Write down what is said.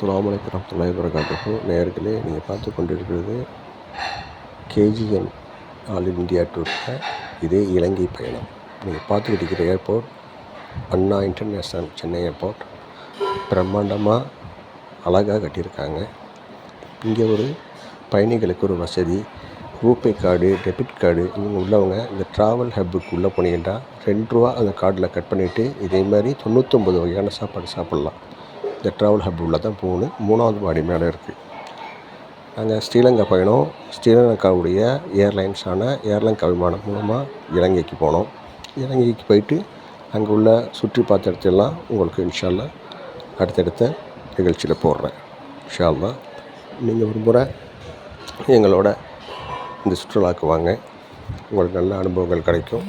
அஸ்ஸலாமு அலைக்கும் வரஹ்மத்துல்லாஹி வபரகாத்துஹு. நேயர்களே, நீங்கள் பார்த்து கொண்டிருக்கிறது கேஜிஎன் ஆல் இந்தியா டூரில் இதே இலங்கை பயணம். நீங்கள் பார்த்துக்கிட்டு இருக்கிற ஏர்போர்ட் அண்ணா இன்டர்நேஷ்னல் சென்னை ஏர்போர்ட். பிரம்மாண்டமாக அழகாக கட்டியிருக்காங்க. இங்கே ஒரு பயணிகளுக்கு ஒரு வசதி, ரூபே கார்டு, டெபிட் கார்டு இவங்க உள்ளவங்க இந்த ட்ராவல் ஹப்புக்கு உள்ளே போனீங்கன்னா ₹2 அந்த கார்டில் கட் பண்ணிவிட்டு இதே மாதிரி 99 வகையான சாப்பாடு சாப்பிட்லாம். இந்த ட்ராவல் ஹப் உள்ள தான் போகணும். 3வது மாடி மேலே இருக்குது. நாங்கள் ஸ்ரீலங்கா பயணம், ஸ்ரீலங்காவுடைய ஏர்லைன்ஸான ஏர்லங்கா விமானம் மூலமாக இலங்கைக்கு போனோம். இலங்கைக்கு போயிட்டு அங்கே உள்ள சுற்றி பார்த்த இடத்தெல்லாம் உங்களுக்கு இன்ஷா அல்லாஹ் அடுத்தடுத்த நிகழ்ச்சியில் போடுறேன். இன்ஷா அல்லாஹ் நீங்கள் ஒரு முறை எங்களோட இந்த சுற்றுலாவுக்கு வாங்க, உங்களுக்கு நல்ல அனுபவங்கள் கிடைக்கும்.